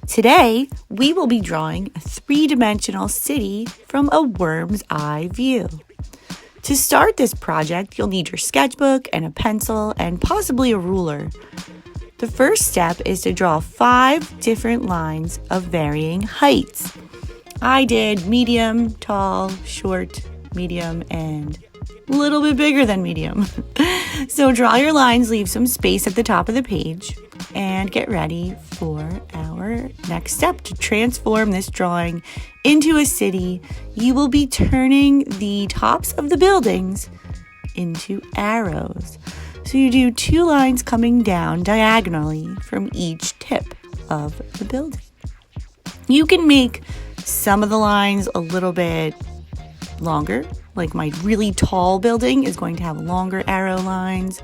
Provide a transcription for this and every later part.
Today, we will be drawing a three-dimensional city from a worm's eye view. To start this project, you'll need your sketchbook and a pencil and possibly a ruler. The first step is to draw 5 different lines of varying heights. I did medium, tall, short, medium, and a little bit bigger than medium. So draw your lines, leave some space at the top of the page, and get ready for our next step to transform this drawing into a city. You will be turning the tops of the buildings into arrows. So you do 2 lines coming down diagonally from each tip of the building. You can make some of the lines a little bit longer, like my really tall building is going to have longer arrow lines,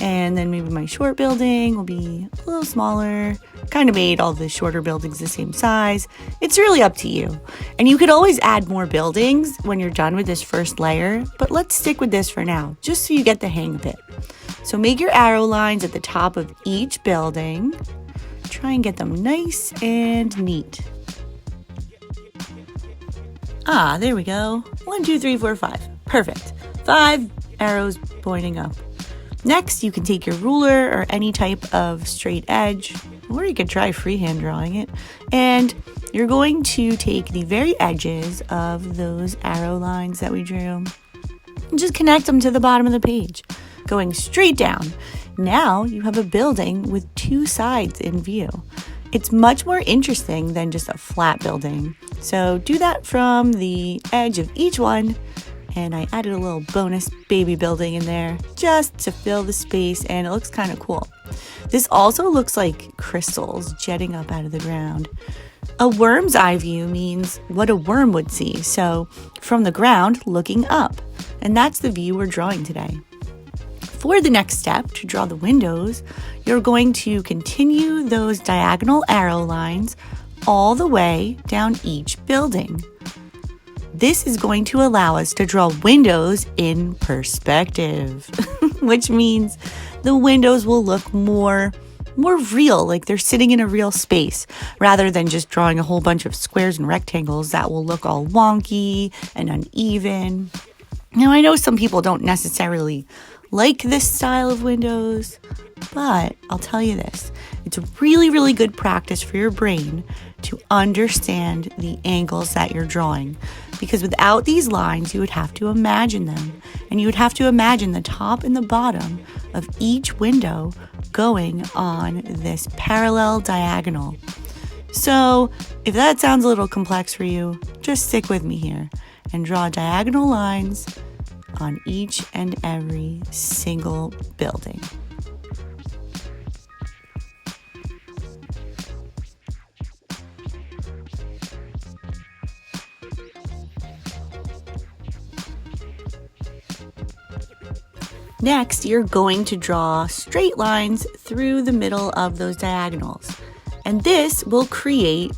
and then maybe my short building will be a little smaller. Kind of made all the shorter buildings the same size. It's really up to you. And you could always add more buildings when you're done with this first layer, but let's stick with this for now, just so you get the hang of it. So make your arrow lines at the top of each building. Try and get them nice and neat. There we go. 1, 2, 3, 4, 5. Perfect. 5 arrows pointing up. Next, you can take your ruler or any type of straight edge, or you could try freehand drawing it, and you're going to take the very edges of those arrow lines that we drew and just connect them to the bottom of the page, going straight down. Now you have a building with 2 sides in view. It's much more interesting than just a flat building. So do that from the edge of each one. And I added a little bonus baby building in there just to fill the space, and it looks kind of cool. This also looks like crystals jetting up out of the ground. A worm's eye view means what a worm would see. So from the ground looking up. And that's the view we're drawing today. For the next step, to draw the windows, you're going to continue those diagonal arrow lines all the way down each building. This is going to allow us to draw windows in perspective, which means the windows will look more real, like they're sitting in a real space, rather than just drawing a whole bunch of squares and rectangles that will look all wonky and uneven. Now, I know some people don't necessarily like this style of windows, but I'll tell you this, it's really, really good practice for your brain to understand the angles that you're drawing, because without these lines, you would have to imagine them, and you would have to imagine the top and the bottom of each window going on this parallel diagonal. So if that sounds a little complex for you, just stick with me here and draw diagonal lines on each and every single building. Next, you're going to draw straight lines through the middle of those diagonals, and this will create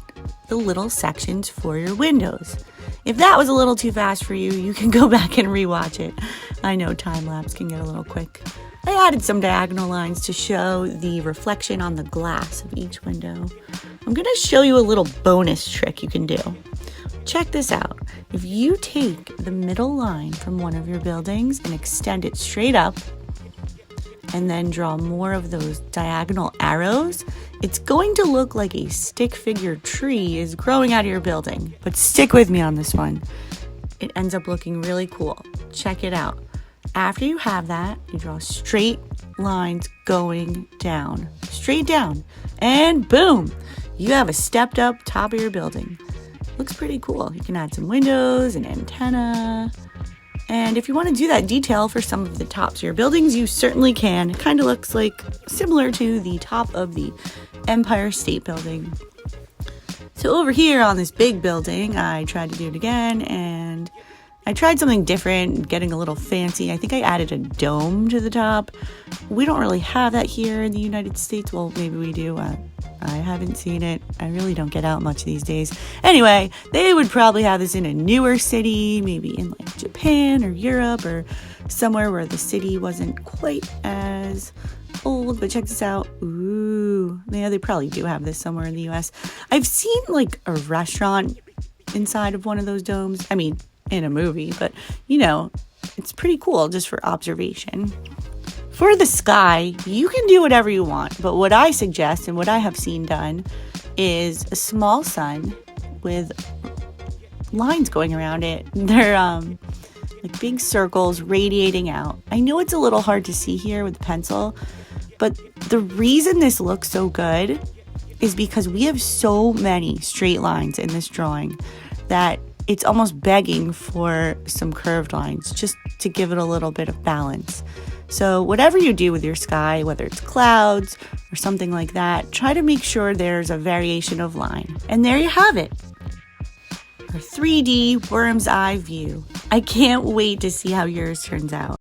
the little sections for your windows. If that was a little too fast for you, you can go back and rewatch it. I know time-lapse can get a little quick. I added some diagonal lines to show the reflection on the glass of each window. I'm going to show you a little bonus trick you can do. Check this out. If you take the middle line from one of your buildings and extend it straight up, and then draw more of those diagonal arrows, it's going to look like a stick figure tree is growing out of your building. But stick with me on this one. It ends up looking really cool. Check it out. After you have that, you draw straight lines going down, straight down, and boom, you have a stepped up top of your building. Looks pretty cool. You can add some windows, an antenna, and if you want to do that detail for some of the tops of your buildings, you certainly can. It kind of looks like similar to the top of the Empire State Building. So over here on this big building, I tried to do it again, and I tried something different, getting a little fancy. I think I added a dome to the top. We don't really have that here in the United States. Well, maybe we do. I haven't seen it. I really don't get out much these days. Anyway, they would probably have this in a newer city, maybe in like Japan or Europe or somewhere where the city wasn't quite as old, but check this out. Ooh, yeah, they probably do have this somewhere in the US. I've seen like a restaurant inside of one of those domes. I mean, in a movie, but you know, it's pretty cool just for observation. For the sky, you can do whatever you want, but what I suggest and what I have seen done is a small sun with lines going around it. They're like big circles radiating out. I know it's a little hard to see here with the pencil, but the reason this looks so good is because we have so many straight lines in this drawing that it's almost begging for some curved lines just to give it a little bit of balance. So whatever you do with your sky, whether it's clouds or something like that, try to make sure there's a variation of line. And there you have it. Our 3D worm's eye view. I can't wait to see how yours turns out.